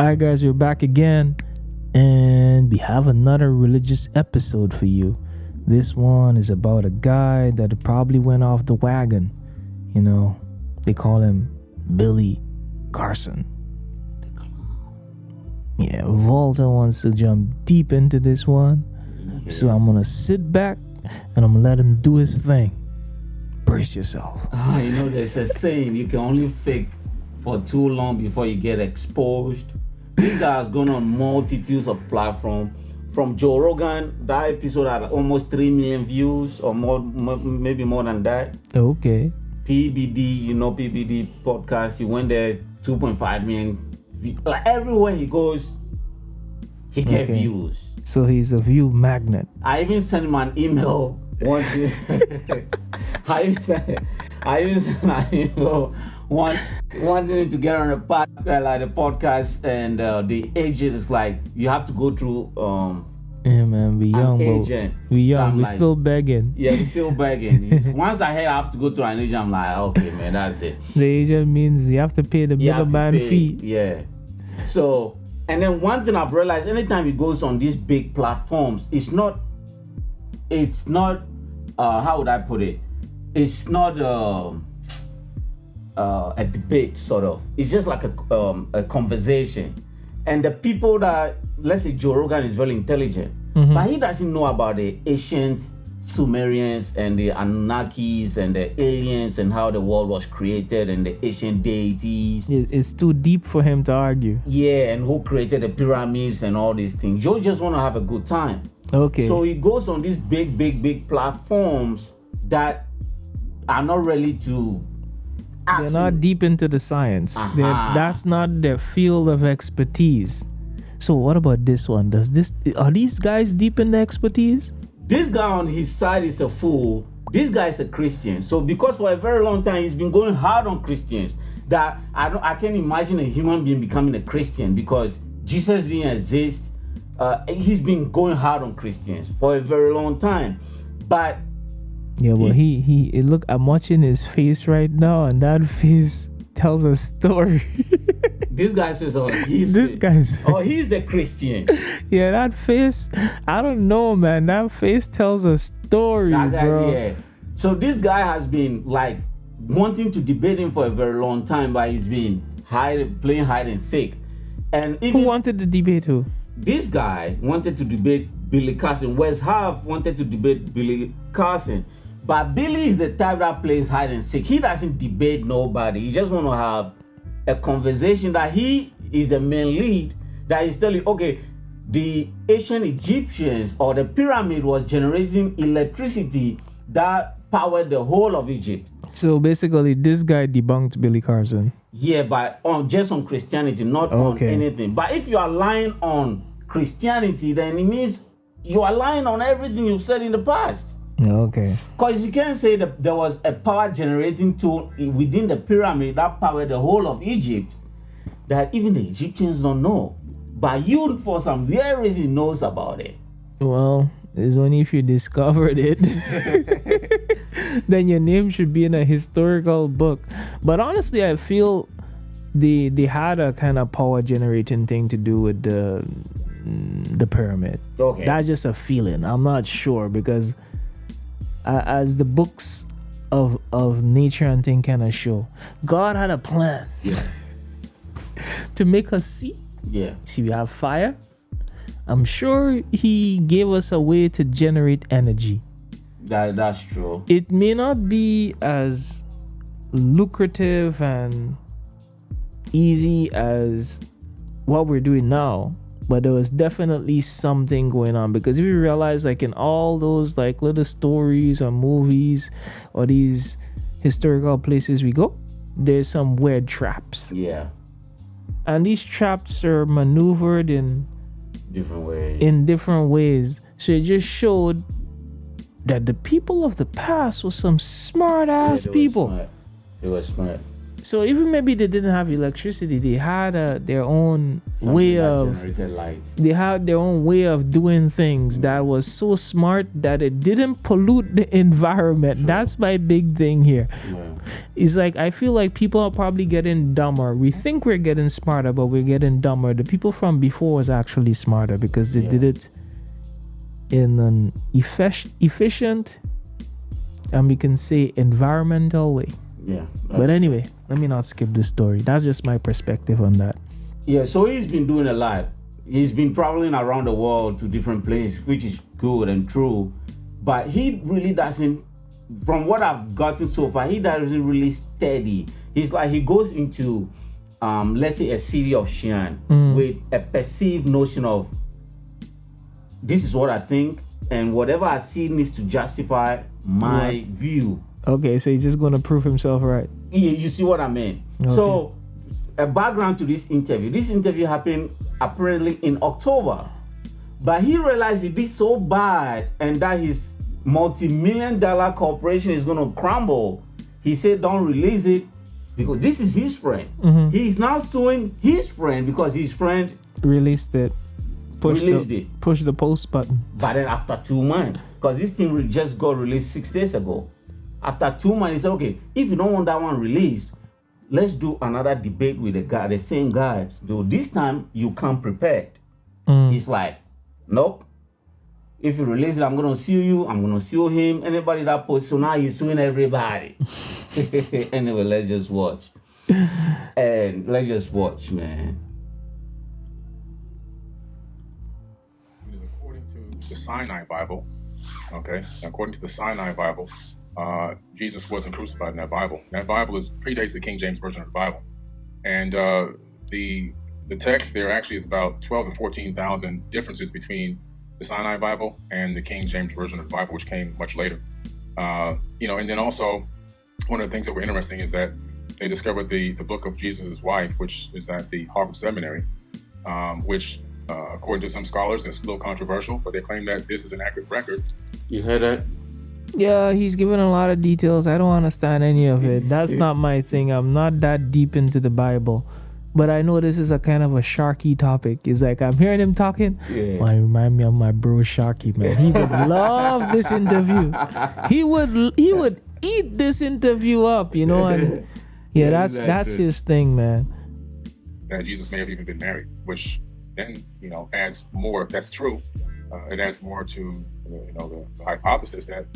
Alright guys, we're back again and we have another religious episode for you. This one is about a guy that probably went off the wagon. You know, they call him Billy Carson. Yeah, Volta wants to jump deep into this one. So I'm gonna sit back and I'm gonna let him do his thing. Brace yourself. You know, there's a saying, you can only fake for too long before you get exposed. This guy has gone on multitudes of platforms. From Joe Rogan, that episode had almost 3 million views or more, maybe more than that. Okay. PBD, you know, PBD podcast, he went there, 2.5 million. Like everywhere he goes, he gets views. So he's a view magnet. I even sent him an email once. I even sent an email wanting him to get on the podcast, and the agent is like, you have to go through yeah, man, we young, agent. We young, So we like, still begging. Yeah, we still begging. Once I heard I have to go through an agent, I'm like, okay, man, that's it. The agent means you have to pay the middleman fee. Yeah. So, and then one thing I've realized, anytime he goes on these big platforms, it's not how would I put it? It's not a debate, sort of. It's just like a conversation. And the people that, let's say Joe Rogan is very intelligent, but he doesn't know about the ancient Sumerians and the Anunnakis and the aliens and how the world was created and the ancient deities. It's too deep for him to argue. Yeah, and who created the pyramids and all these things. Joe just want to have a good time. Okay. So he goes on these big platforms that are not ready to. They're not deep into the science. That's not their field of expertise. So what about this one? Are these guys deep in the expertise? This guy on his side is a fool. This guy is a Christian. So because for a very long time he's been going hard on Christians, that I can't imagine a human being becoming a Christian because Jesus didn't exist. He's been going hard on Christians for a very long time. But yeah, well, he look, I'm watching his face right now, and that face tells a story. This guy says, he's the Christian. Yeah, that face, I don't know, man. That face tells a story, bro. Yeah. So this guy has been like wanting to debate him for a very long time, but he's been playing hide and seek. And even who wanted to debate who? This guy wanted to debate Billy Carson. Wes Huff wanted to debate Billy Carson. But Billy is the type that plays hide and seek. He doesn't debate nobody. He just want to have a conversation that he is a main lead, that is telling, okay, the ancient Egyptians or the pyramid was generating electricity that powered the whole of Egypt. So basically, this guy debunked Billy Carson. Yeah, but just on Christianity, not on anything. But if you are lying on Christianity, then it means you are lying on everything you've said in the past. Okay. Because you can't say that there was a power generating tool within the pyramid that powered the whole of Egypt that even the Egyptians don't know. But you, for some weird reason, knows about it. Well, it's only if you discovered it. Then your name should be in a historical book. But honestly, I feel they had a kind of power generating thing to do with the pyramid. Okay. That's just a feeling. I'm not sure because as the books of nature and thing kind of show, God had a plan to make us see. Yeah. See, we have fire. I'm sure he gave us a way to generate energy. That's true. It may not be as lucrative and easy as what we're doing now, but there was definitely something going on, because if you realize, like, in all those like little stories or movies or these historical places we go, there's some weird traps. Yeah. And these traps are maneuvered in different ways. So it just showed that the people of the past were some smart ass people. They were smart. So even maybe they didn't have electricity, they had their own way of they had their own way of doing things that was so smart that it didn't pollute the environment. Sure. That's my big thing here. Yeah. It's like I feel like people are probably getting dumber. We think we're getting smarter, but we're getting dumber. The people from before was actually smarter because they did it in an efficient and we can say environmental way. Yeah. But anyway, let me not skip the story. That's just my perspective on that. Yeah, so he's been doing a lot. He's been traveling around the world to different places, which is good and true. But he really doesn't, from what I've gotten so far, he doesn't really steady. He's like, he goes into, let's say, a city of 𝚈𝚞𝚞𝚞 with a perceived notion of, this is what I think, and whatever I see needs to justify my view. Okay, so he's just going to prove himself right. Yeah, you see what I mean? Okay. So, a background to this interview. This interview happened apparently in October. But he realized he did so bad and that his multi-million-dollar corporation is going to crumble. He said, don't release it because this is his friend. Mm-hmm. He's now suing his friend because his friend released it. Push the post button. But then after 2 months, because this thing just got released 6 days ago. After 2 months, he said, okay, if you don't want that one released, let's do another debate with the same guys. Though this time, you come prepared. He's like, nope. If you release it, I'm going to sue you. I'm going to sue him. Anybody that posts. So now he's suing everybody. Anyway, let's just watch. And let's just watch, man. According to the Sinai Bible, okay, according to the Sinai Bible, Jesus wasn't crucified in that Bible. That Bible predates the King James Version of the Bible. And the text there actually is about 12 to 14,000 differences between the Sinai Bible and the King James Version of the Bible, which came much later. And then also, one of the things that were interesting is that they discovered the book of Jesus' wife, which is at the Harvard Seminary, which, according to some scholars, is a little controversial, but they claim that this is an accurate record. You heard that? Yeah, he's given a lot of details. I don't understand any of it. That's not my thing. I'm not that deep into the Bible. But I know this is a kind of a Sharky topic. It's like I'm hearing him talking. Yeah. Well, it remind me of my bro Sharky, man. He would love this interview. He would eat this interview up, you know. And that's his thing, man. That Jesus may have even been married, which then adds more. If that's true, it adds more to the hypothesis that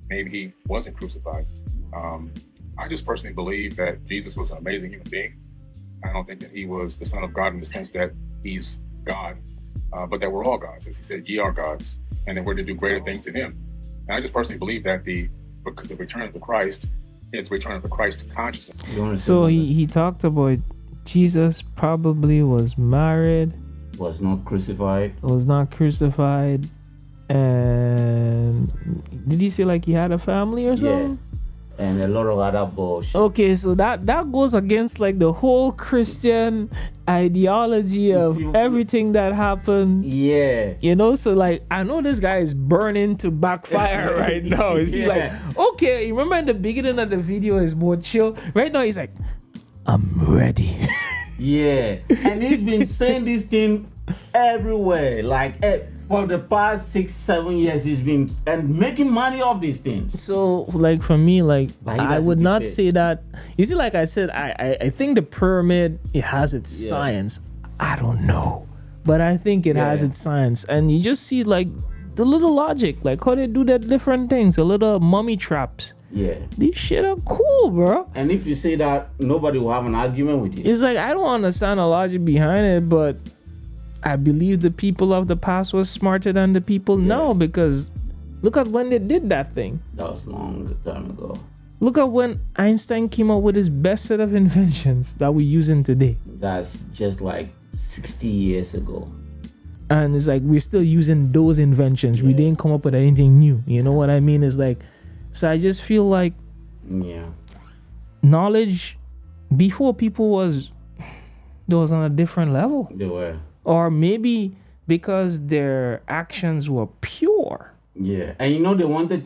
maybe he wasn't crucified. I just personally believe that Jesus was an amazing human being. I don't think that he was the Son of God in the sense that he's God, but that we're all gods. As he said, ye are gods, and that we're to do greater things in him. And I just personally believe that the return of the Christ is the return of the Christ consciousness. So he talked about Jesus probably was married. Was not crucified. And did he say like he had a family or something? Yeah, and a lot of other bullshit. Okay, so that goes against like the whole Christian ideology of everything that happened. Yeah. So like I know this guy is burning to backfire right now. He's like, okay, you remember in the beginning of the video is more chill. Right now he's like, I'm ready. Yeah. And he's been saying this thing everywhere. Like for the past 6-7 years, he's been and making money off these things. So, like for me, like I would not say that. You see, like I said, I think the pyramid it has its science. I don't know, but I think it has its science, and you just see like the little logic, like how they do that different things, the little mummy traps. Yeah, these shit are cool, bro. And if you say that, nobody will have an argument with you. It's like I don't understand the logic behind it, but I believe the people of the past was smarter than the people now, because look at when they did that thing. That was long time ago. Look at when Einstein came up with his best set of inventions that we're using today. That's just like 60 years ago. And it's like we're still using those inventions. We didn't come up with anything new. You know what I mean? It's like, so I just feel like knowledge before people was on a different level. They were. Or maybe because their actions were pure. Yeah, and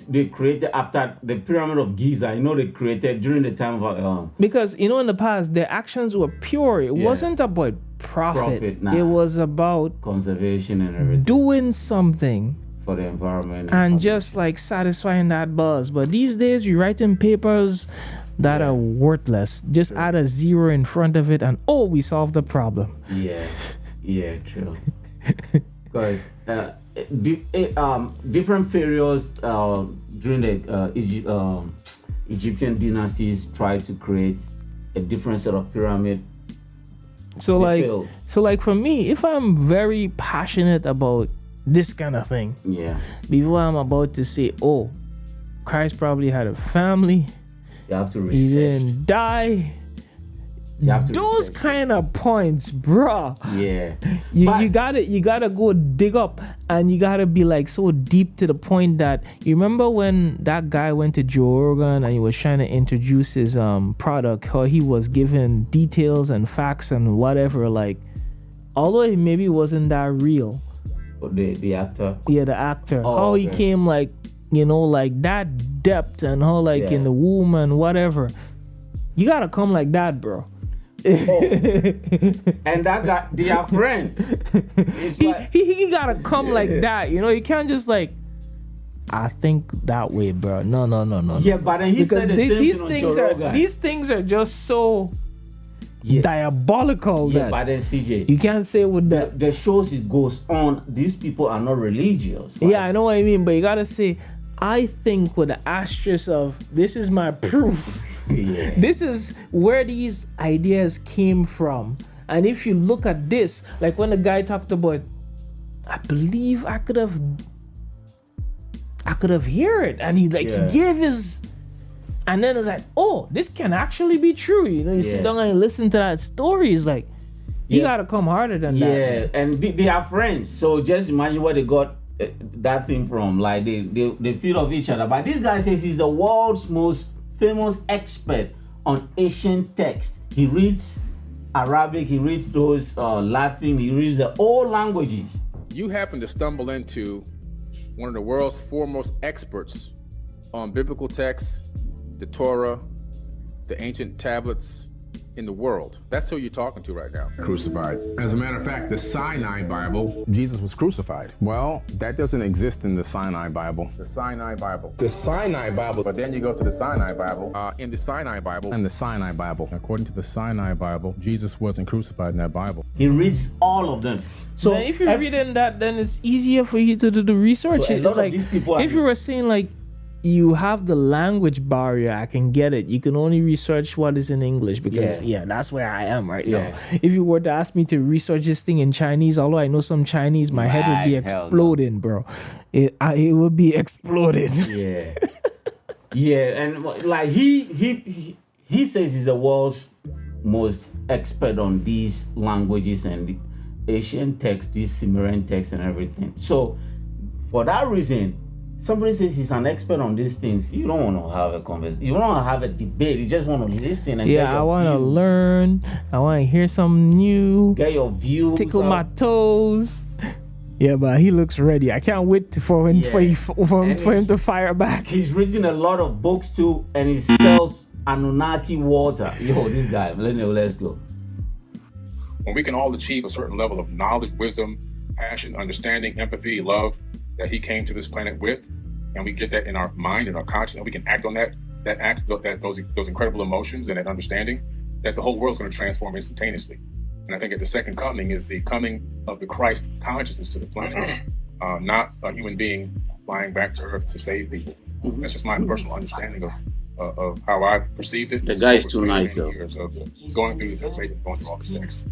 they created after the Pyramid of Giza. They created during the time of Because in the past their actions were pure. It wasn't about profit. Nah. It was about conservation and everything doing something for the environment and just like satisfying that buzz. But these days we're writing papers that are worthless. Just add a zero in front of it and we solved the problem. Yeah, true. Because different pharaohs during the Egyptian dynasties tried to create a different set of pyramid. So like for me, if I'm very passionate about this kind of thing, before I'm about to say, Christ probably had a family, you have to research. He didn't die. Those kind of points, bro. Yeah. You gotta go dig up, and you gotta be like so deep to the point that you remember when that guy went to Joe Rogan and he was trying to introduce his product, how he was giving details and facts and whatever, like although it maybe wasn't that real. The actor. Yeah, the actor. How he came like like that depth and how like in the womb and whatever. You gotta come like that, bro. And that guy, their friend, he gotta come like that. You can't just like, I think that way, bro. No. Yeah, but then he said the same thing on Joe Rogan. These things are just so diabolical. Yeah, but then CJ, you can't say with the shows it goes on. These people are not religious. Yeah, I know what I mean, but you gotta say, I think with the asterisk of this is my proof. Yeah. This is where these ideas came from. And if you look at this, like when the guy talked about, I believe I could have heard it, and he gave his, and then it's like, this can actually be true. You sit down and listen to that story. It's like, you gotta come harder than that. Yeah, and they are friends. So just imagine where they got that thing from. Like they feed off each other. But this guy says he's the world's most famous expert on ancient text. He reads Arabic, he reads those Latin, he reads the old languages. You happen to stumble into one of the world's foremost experts on biblical texts, the Torah, the ancient tablets in the world. That's who you're talking to right now. Crucified. As a matter of fact, the Sinai Bible, Jesus was crucified. Well, that doesn't exist in the Sinai Bible. The Sinai Bible. The Sinai Bible. But then you go to the Sinai Bible. In the Sinai Bible. And the Sinai Bible. According to the Sinai Bible, Jesus wasn't crucified in that Bible. He reads all of them. So now, if you're reading that, then it's easier for you to do the research. So it's like if you were saying like you have the language barrier, I can get it. You can only research what is in English because that's where I am right now. If you were to ask me to research this thing in Chinese, although I know some Chinese, my head would be exploding, bro. It would be exploding. And like he says he's the world's most expert on these languages and the Asian texts, these Sumerian texts and everything. So for that reason, somebody says he's an expert on these things, you don't want to have a conversation. You don't want to have a debate. You just want to listen and get your I want to views. learn. I want to hear something new. Get your views. Tickle my toes. Yeah, but he looks ready. I can't wait for him to fire back. He's written a lot of books too, and he sells Anunnaki water. Yo, this guy. Let's go. When we can all achieve a certain level of knowledge, wisdom, passion, understanding, empathy, love that he came to this planet with, and we get that in our mind and our conscience, and we can act on those incredible emotions and that understanding, that the whole world's going to transform instantaneously. And I think at the second coming is the coming of the Christ consciousness to the planet, not a human being flying back to Earth to save people. That's just my personal understanding of how I perceived it. The guy is too nice, though. Years of going through this information, going through all this text.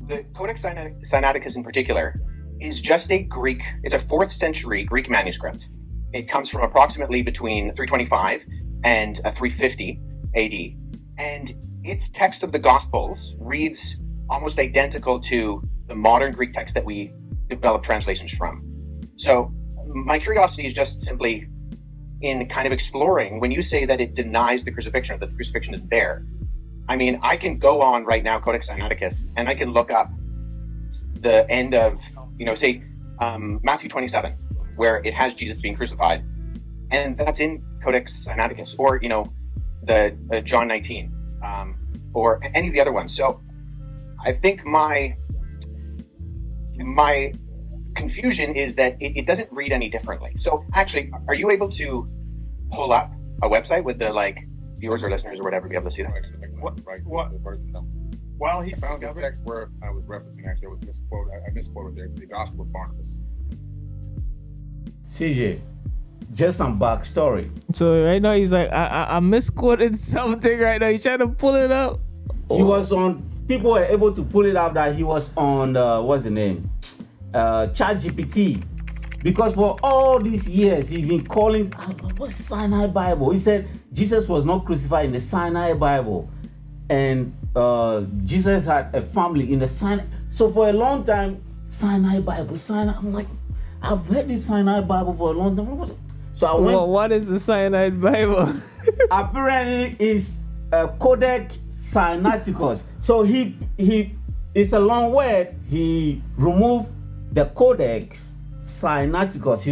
The Codex Sinaiticus in particular is just it's a 4th century Greek manuscript. It comes from approximately between 325 and 350 AD. And its text of the Gospels reads almost identical to the modern Greek text that we develop translations from. So my curiosity is just simply in kind of exploring, when you say that it denies the crucifixion, or that the crucifixion isn't there. I mean, I can go on right now, Codex Sinaiticus, and I can look up the end of, say, Matthew 27. where it has Jesus being crucified, and that's in Codex Sinaiticus, or the John 19, or any of the other ones. So I think my confusion is that it doesn't read any differently. So actually, are you able to pull up a website with the viewers or listeners or whatever be able to see that? What? While he's I found the discovering, text where I was referencing. Actually, I was misquoted. I misquoted there. It's the Gospel of Barnabas. CJ, just some backstory. So right now he's like, I misquoted something right now. You trying to pull it up? He was on. People were able to pull it up that he was on. What's the name? ChatGPT. Because for all these years he's been calling. What's Sinai Bible? He said Jesus was not crucified in the Sinai Bible, and Jesus had a family in the Sinai. So for a long time, Sinai Bible, Sinai. I'm like, I've read this Sinai Bible for a long time. So I went. Well, what is the Sinai Bible? Apparently, it's Codex Sinaiticus. So he it's a long word. He removed the Codex Sinaiticus.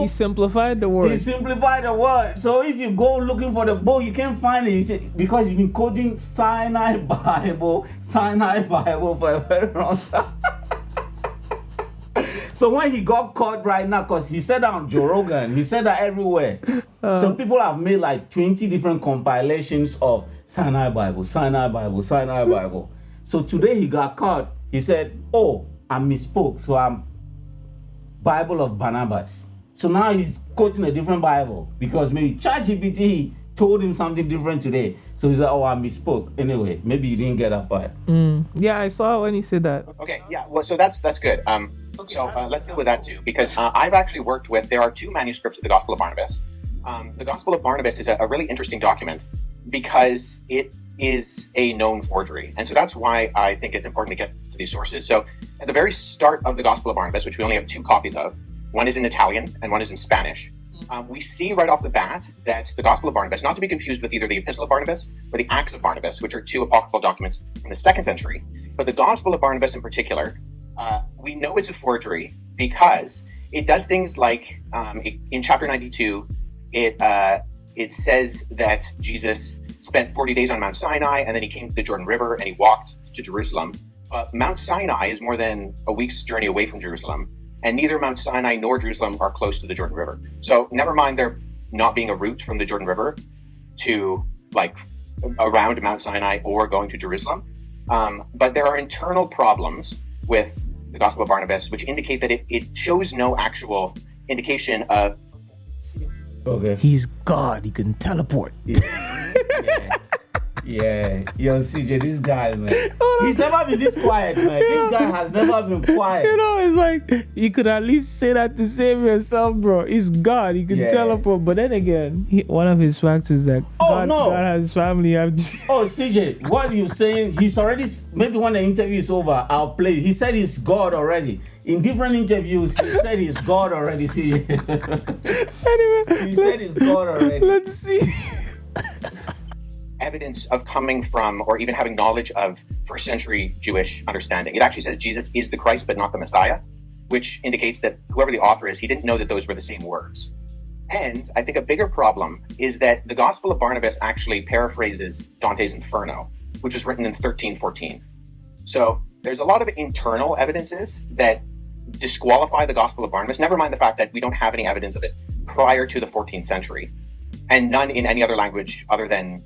He simplified the word. He simplified the word. So if you go looking for the book, you can't find it because he's been quoting Sinai Bible for a very long time. So when he got caught right now, because he said that on Joe Rogan, he said that everywhere. So people have made 20 different compilations of Sinai Bible. So today he got caught. He said, oh, I misspoke. So I'm Bible of Barnabas. So now he's quoting a different Bible because maybe ChatGPT told him something different today. So he's like, oh, I misspoke. Anyway, maybe you didn't get that part. Yeah, I saw it when he said that. Okay, yeah, well, so that's good. So let's deal with that too, because I've actually worked with, there are two manuscripts of the Gospel of Barnabas. The Gospel of Barnabas is a really interesting document because it is a known forgery. And so that's why I think it's important to get to these sources. So at the very start of the Gospel of Barnabas, which we only have two copies of, one is in Italian and one is in Spanish, we see right off the bat that the Gospel of Barnabas, not to be confused with either the Epistle of Barnabas or the Acts of Barnabas, which are two apocryphal documents from the 2nd century, but the Gospel of Barnabas in particular, we know it's a forgery because it does things like in chapter 92, it says that Jesus spent 40 days on Mount Sinai and then he came to the Jordan River and he walked to Jerusalem. Mount Sinai is more than a week's journey away from Jerusalem, and neither Mount Sinai nor Jerusalem are close to the Jordan River. So never mind there not being a route from the Jordan River to around Mount Sinai or going to Jerusalem. But there are internal problems with the Gospel of Barnabas, which indicate that it shows no actual indication of... Okay. He's God. He can teleport. Yeah. Yo, CJ, this guy, man. He's never been this quiet, man. This guy has never been quiet. It's like, you could at least say that to save yourself, bro. He's God. He can teleport. But then again, one of his facts is that God has family. Oh, CJ, what are you saying? He's already, maybe when the interview is over, I'll play. He said he's God already. In different interviews, he said he's God already, CJ. Anyway, he said he's God already. Let's see. Evidence of coming from or even having knowledge of 1st century Jewish understanding. It actually says Jesus is the Christ but not the Messiah, which indicates that whoever the author is, he didn't know that those were the same words. And I think a bigger problem is that the Gospel of Barnabas actually paraphrases Dante's Inferno, which was written in 1314. So there's a lot of internal evidences that disqualify the Gospel of Barnabas, never mind the fact that we don't have any evidence of it prior to the 14th century. And none in any other language other than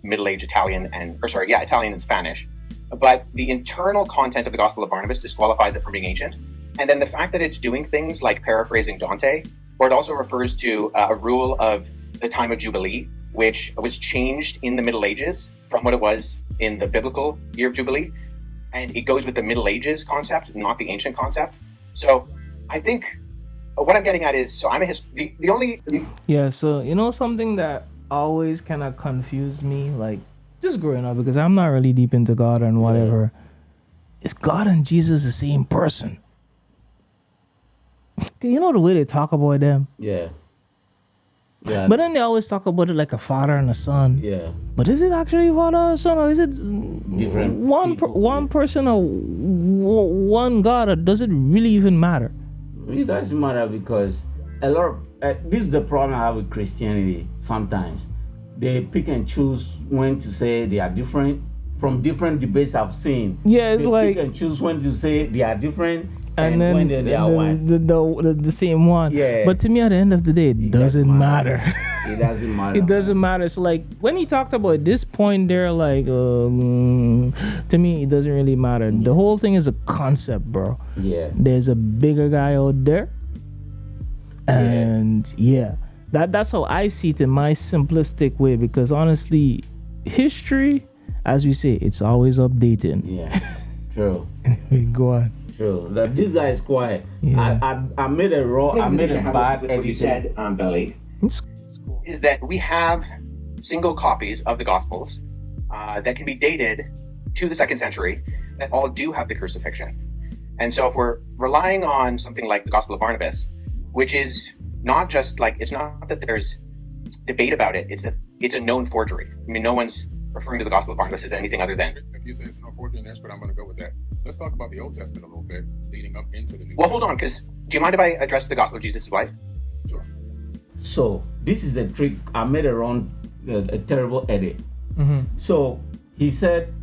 Middle Age Italian Italian and Spanish. But the internal content of the Gospel of Barnabas disqualifies it from being ancient. And then the fact that it's doing things like paraphrasing Dante, or it also refers to a rule of the time of Jubilee, which was changed in the Middle Ages from what it was in the biblical year of Jubilee. And it goes with the Middle Ages concept, not the ancient concept. So I think what I'm getting at is, so I'm a the only... Yeah, so something that always kind of confused me, just growing up, because I'm not really deep into God and whatever, is God and Jesus the same person? You know the way they talk about them? Yeah. But then they always talk about it like a father and a son. Yeah. But is it actually father or son, or is it different one person or one God, or does it really even matter? It doesn't matter because a lot of this is the problem I have with Christianity. Sometimes they pick and choose when to say they are different from different debates I've seen. Yeah, it's they like pick and choose when to say they are different and then when they are one. the same one. Yeah. But to me, at the end of the day, it doesn't matter. It doesn't matter. It doesn't matter. So like when he talked about this point there, like to me, it doesn't really matter. The whole thing is a concept, bro. Yeah. There's a bigger guy out there, and that's how I see it in my simplistic way. Because honestly, history, as we say, it's always updating. Yeah. True. Go on. True. This guy is quiet. Yeah. I made a bad with what you said, Billy, is that we have single copies of the Gospels that can be dated to the 2nd century that all do have the crucifixion. And so if we're relying on something like the Gospel of Barnabas, which is not just like, it's not that there's debate about it, it's a known forgery. I mean, no one's referring to the Gospel of Barnabas as anything other than. If you say it's no forgery in but I'm going to go with that. Let's talk about the Old Testament a little bit, leading up into the New. Well, hold on, because do you mind if I address the Gospel of Jesus' wife? Sure. So this is the trick. I made a terrible edit. So he said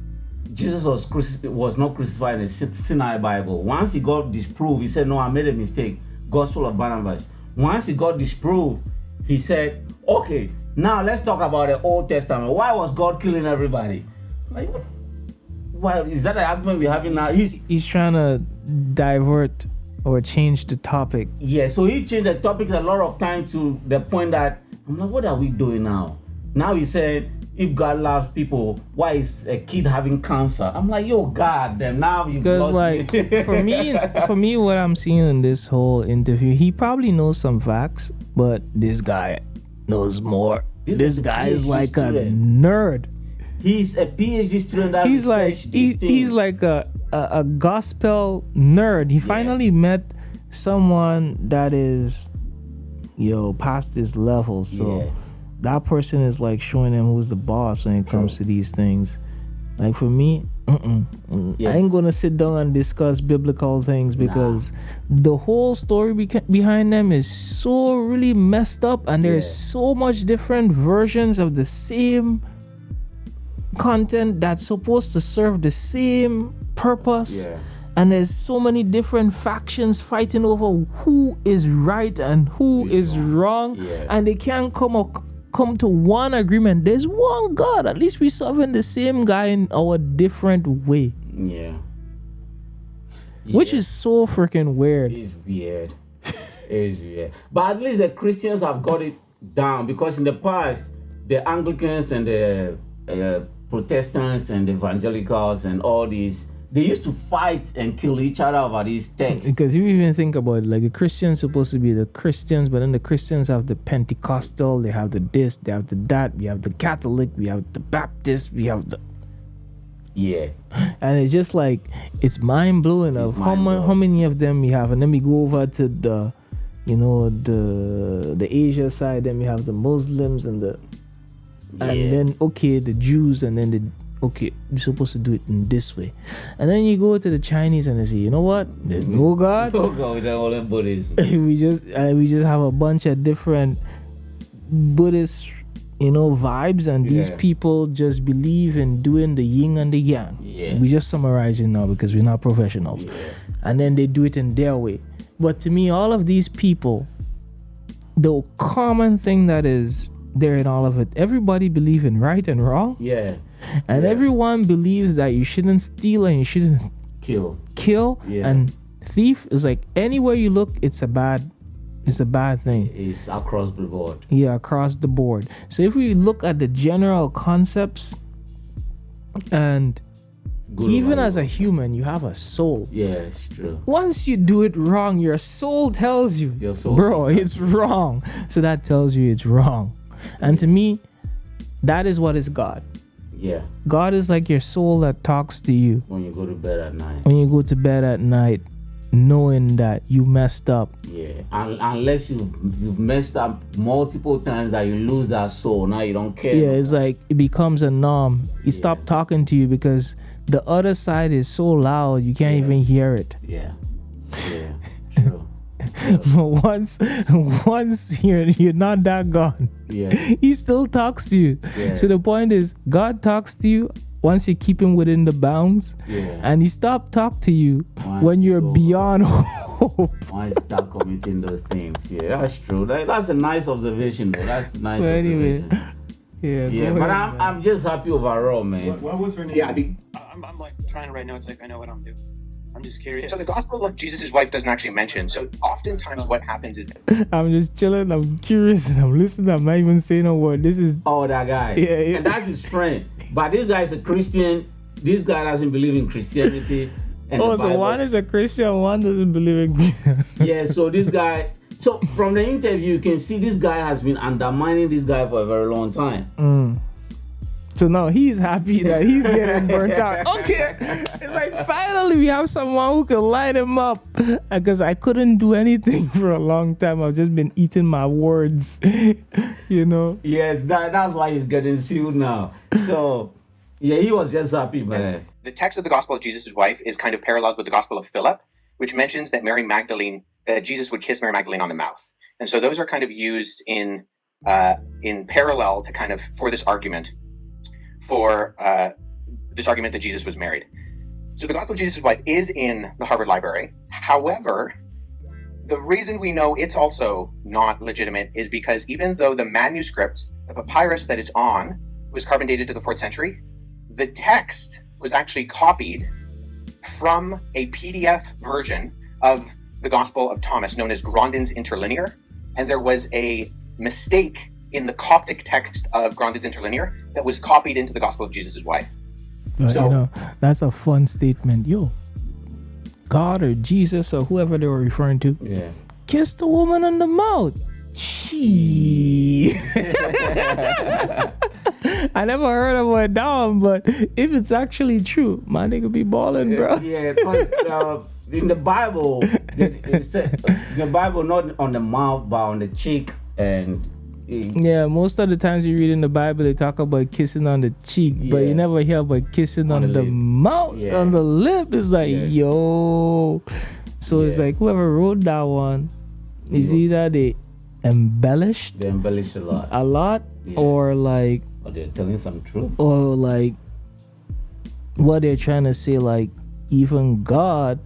Jesus was not crucified in the Sinai Bible. Once he got disproved, he said, no, I made a mistake. Gospel of Barnabas. Once he got disproved, he said, okay, now let's talk about the Old Testament. Why was God killing everybody? Like, why is that an argument we're having now? He's trying to divert or change the topic. Yeah, so he changed the topic a lot of times to the point that I'm like, what are we doing now? Now he said, if God loves people, why is a kid having cancer? I'm like, yo, God, damn, now you lost like me. for me, what I'm seeing in this whole interview, he probably knows some facts, but this guy knows more. This guy is like a nerd. He's a PhD student. That He's like a gospel nerd. He finally met someone that is, past his level. So that person is like showing him who's the boss when it comes to these things. Like for me, I ain't gonna sit down and discuss biblical things because the whole story behind them is so really messed up, and there's so much different versions of the same content that's supposed to serve the same purpose. And there's so many different factions fighting over who is right and who is wrong. And they can't come to one agreement. There's one God. At least we're serving the same guy in our different way. Which is so freaking weird. It's weird. It's weird. But at least the Christians have got it down, because in the past, the Anglicans and the Protestants and the evangelicals and all these, they used to fight and kill each other over these texts. Because you even think about it, like the Christians supposed to be the Christians, but then the Christians have the Pentecostal, they have the this, they have the that, we have the Catholic, we have the Baptist, we have the... And it's just like, it's mind-blowing of how many of them we have. And then we go over to the, the Asia side, then we have the Muslims and the... And then, the Jews, and then you're supposed to do it in this way. And then you go to the Chinese and they say, you know what? There's no God. No God with all them Buddhists. we just have a bunch of different Buddhist, vibes, and these people just believe in doing the yin and the yang. We just summarize it now because we're not professionals. And then they do it in their way. But to me, all of these people, the common thing that is there in all of it, everybody believes in right and wrong. And everyone believes that you shouldn't steal and you shouldn't kill. And thief is like, anywhere you look, it's a bad thing. It's across the board. Across the board. So if we look at the general concepts, and even as a human, you have a soul. It's true. Once you do it wrong, your soul tells you, bro, it's wrong. So that tells you it's wrong. And to me, that is what is God. God is like your soul that talks to you when you go to bed at night. When you go to bed at night, knowing that you messed up. Unless you've messed up multiple times that you lose that soul. Now you don't care. It's like it becomes a norm. He stopped talking to you because the other side is so loud you can't even hear it. True. But once you're not that gone, Yeah. he still talks to you. Yeah. So the point is, God talks to you once you keep him within the bounds, Yeah. and he stopped talk to you Once when you you're go- beyond hope. Once you start committing those things. Yeah, that's true. That's a nice observation, though. That's a nice But anyway, observation. yeah. Yeah, go but ahead, man. I'm just happy overall, man. What was her name? Yeah, I mean, I'm like trying to write notes like I know what I'm doing. I'm just curious. so the gospel of Jesus' wife doesn't actually mention. So oftentimes what happens is I'm just chilling. I'm curious, and I'm listening. I'm not even saying a word. This is Oh, that guy. Yeah, yeah. And that's his friend. But this guy is a Christian. This guy doesn't believe in Christianity. And oh, the so Bible. one is a Christian, one doesn't believe in. Yeah, so this guy. So from the interview, you can see this guy has been undermining this guy for a very long time. So now he's happy that he's getting burnt out. Okay, it's like finally we have someone who can light him up. Because I couldn't do anything for a long time. I've just been eating my words, you know. Yes, that's why he's getting sued now. So, yeah, he was just happy, man. the text of the gospel of Jesus' wife is kind of paralleled with the gospel of Philip, which mentions that that Jesus would kiss Mary Magdalene on the mouth. And so those are kind of used in parallel to kind of for this argument that Jesus was married. So the gospel of Jesus' wife is in the Harvard Library. However, the reason we know it's also not legitimate is because even though the manuscript, the papyrus that it's on, was carbon dated to the 4th century, the text was actually copied from a PDF version of the Gospel of Thomas known as Grandin's Interlinear. And there was a mistake in the Coptic text of Grandin's Interlinear that was copied into the Gospel of Jesus' wife. But, So- you know, that's a fun statement. Yo, God or Jesus or whoever they were referring to Yeah. kissed the woman on the mouth. Gee. I never heard of it down, but if it's actually true, my nigga be balling, bro. Yeah, because in the Bible, it said, the Bible not on the mouth, but on the cheek, and Yeah, most of the times you read in the Bible, they talk about kissing on the cheek, but Yeah. you never hear about kissing on the the lip. mouth, Yeah. on the lip. It's like, Yeah. yo. So it's Yeah. like whoever wrote that one is Yeah. either they embellished they embellish a lot. a lot, Yeah. or like, But they're telling some truth. or like what they're trying to say, like even God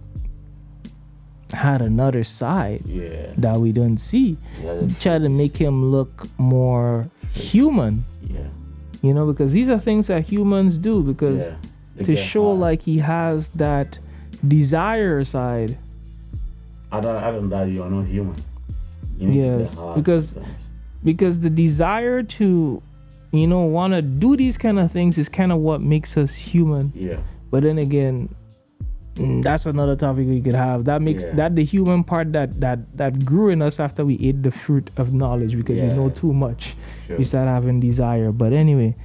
had another side Yeah. that we don't see. Yeah. Try to make him look more human, Yeah. you know, because these are things that humans do, because Yeah. They to get show hard. like he has that desire side. I don't doubt you are not human. You need to Yes, get hard because sometimes. because the desire to, you know, want to do these kind of things is kind of what makes us human. Yeah. But then again, that's another topic we could have. That makes Yeah. that the human part that grew in us after we ate the fruit of knowledge, because we Yeah. know too much. Sure. We start having desire. But anyway,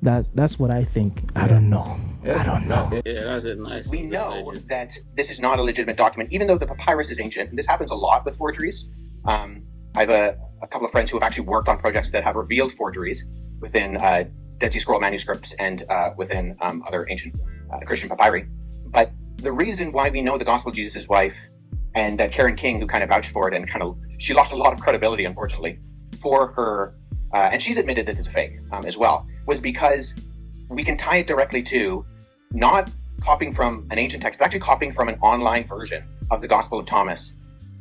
that's what I think. I don't know. I don't know. Yeah, that's a nice. We know that this is not a legitimate document, even though the papyrus is ancient. And this happens a lot with forgeries. I have a couple of friends who have actually worked on projects that have revealed forgeries within Dead Sea Scroll manuscripts and within other ancient Christian papyri. But the reason why we know the Gospel of Jesus' wife and Karen King, who kind of vouched for it, and she lost a lot of credibility, unfortunately, for her, and she's admitted that it's a fake as well, was because we can tie it directly to not copying from an ancient text, but actually copying from an online version of the Gospel of Thomas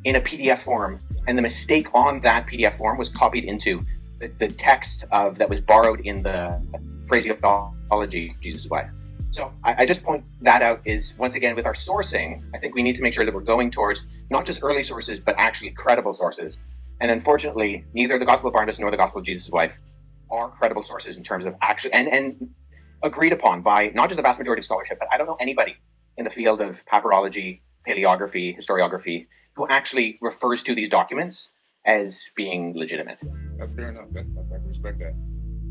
in a PDF form. And the mistake on that PDF form was copied into the text that was borrowed in the phraseology of Jesus' wife. So I just point that out is, once again, with our sourcing, I think we need to make sure that we're going towards not just early sources, but actually credible sources. And unfortunately, neither the Gospel of Barnabas nor the Gospel of Jesus' wife are credible sources in terms of actually, and agreed upon by not just the vast majority of scholarship, but I don't know anybody in the field of papyrology, paleography, historiography, who actually refers to these documents as being legitimate. That's fair enough. I can respect that.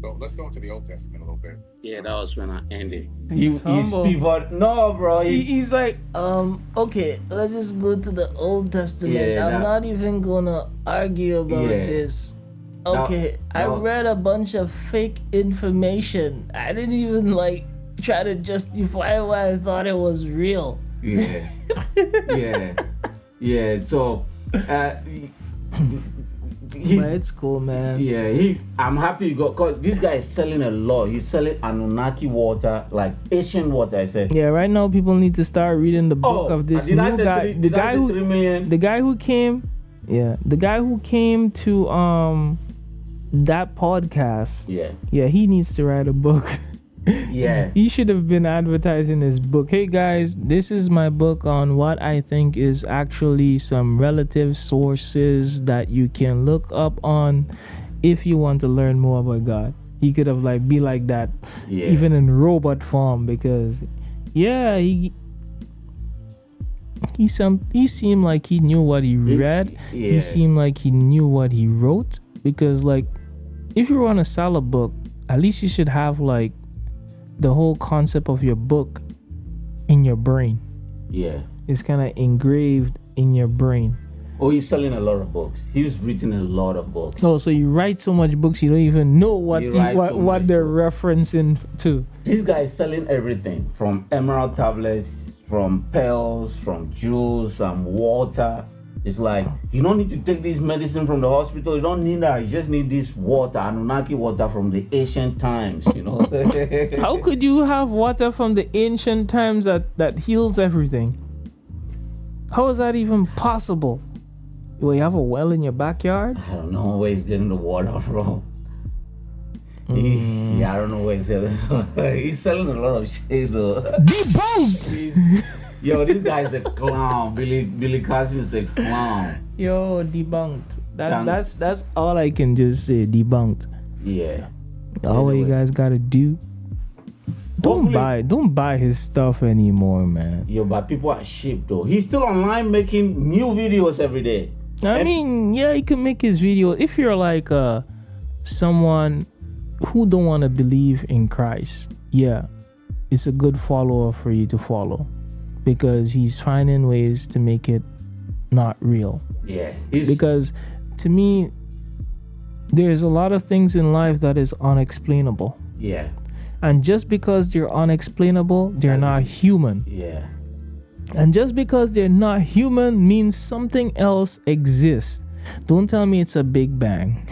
So let's go into the Old Testament a little bit. Yeah, that was when I ended. He's humble. Pivot. No, bro. He's like, okay, let's just go to the Old Testament. Yeah, I'm that- not even gonna argue about Yeah. this. Okay, I no. read a bunch of fake information. I didn't even like try to justify why I thought it was real. Yeah. Yeah. Yeah. So But it's cool, man. Yeah, I'm happy you got, because this guy is selling a lot. He's selling Anunnaki water, like Asian water, I said. Yeah, right now people need to start reading the book of this new guy. The guy who 3 million? The guy who came, the guy who came to that podcast. Yeah, he needs to write a book. Yeah. He should have been advertising his book. Hey guys, this is my book on what I think is actually some relative sources that you can look up on if you want to learn more about God. He could have be like that, even in robot form, because he seemed like he knew what he read. He seemed like he knew what he wrote, because if you want to sell a book, at least you should have the whole concept of your book in your brain. Yeah. It's kind of engraved in your brain. Oh, he's selling a lot of books. He's written a lot of books. Oh, so you write so much books you don't even know what they're referencing to. This guy is selling everything from emerald tablets, from pearls, from jewels, water. It's like, you don't need to take this medicine from the hospital. You don't need that. You just need this water, Anunnaki water from the ancient times, How could you have water from the ancient times that heals everything? How is that even possible? Well, you have a well in your backyard? I don't know where he's getting the water from. I don't know where he's selling. He's selling a lot of shit, though. Debunked! Yo, this guy's a clown. Billy Carson is a clown. Yo, debunked. That's all I can just say. Debunked. Yeah. All what you guys gotta do. Don't buy his stuff anymore, man. Yo, but people are sheep though. He's still online making new videos every day. I mean, he can make his video. If you're someone who don't want to believe in Christ, it's a good follower for you to follow, because he's finding ways to make it not real. Yeah. Because to me, there's a lot of things in life that is unexplainable. Yeah. And just because they're unexplainable, they're not human. Yeah. And just because they're not human means something else exists. Don't tell me it's a Big Bang.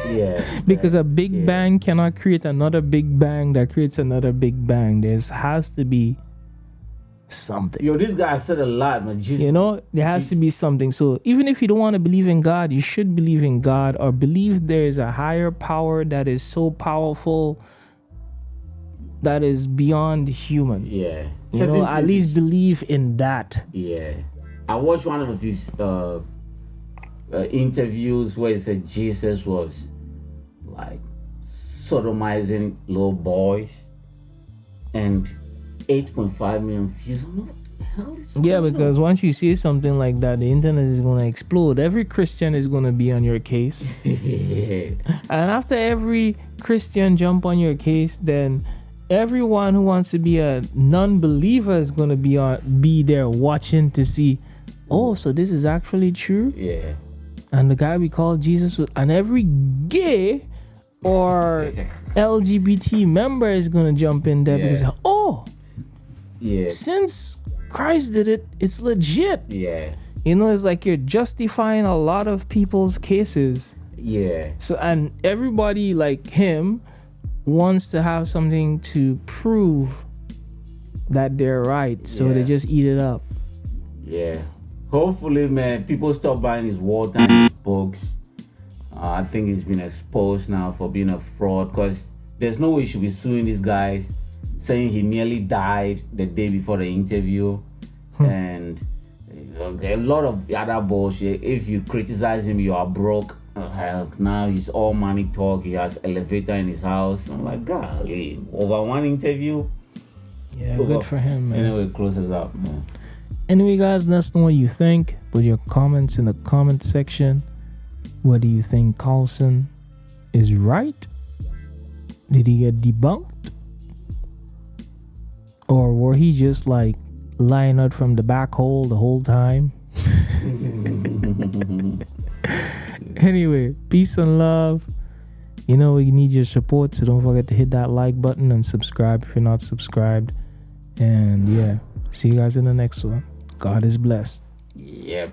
Yeah. Because a Big Bang cannot create another Big Bang that creates another Big Bang. There has to be something. Yo, this guy said a lot, man. There has to be something. So even if you don't want to believe in God, you should believe in God, or believe there is a higher power that is so powerful that is beyond human. Yeah. At least believe in that. Yeah. I watched one of his interviews where he said Jesus was sodomizing little boys, and 8.5 million views. What the hell is going on? Because once you see something like that, the internet is going to explode. Every Christian is going to be on your case. And after every Christian jump on your case, then everyone who wants to be a non-believer is going to be there watching to see, so this is actually true. Yeah. And the guy we call Jesus, and every gay or LGBT member is going to jump in there because, since Christ did it, it's legit. Yeah. It's like you're justifying a lot of people's cases. Yeah. So, and everybody like him wants to have something to prove that they're right, so they just eat it up. Yeah. Hopefully, man, people stop buying his water and his books. I think he's been exposed now for being a fraud, because there's no way he should be suing these guys, saying he nearly died the day before the interview. And a lot of other bullshit. If you criticize him, you are broke. Now he's all money talk. He has elevator in his house. I'm like, golly, over one interview. Yeah, good for him, man. Anyway, closes up, man. Anyway, guys, let us know what you think. Put your comments in the comment section. What do you think Carson is right? Did he get debunked? Or were he just lying out from the back hole the whole time? Anyway, peace and love. We need your support, so don't forget to hit that like button and subscribe if you're not subscribed. And see you guys in the next one. God is blessed. Yep.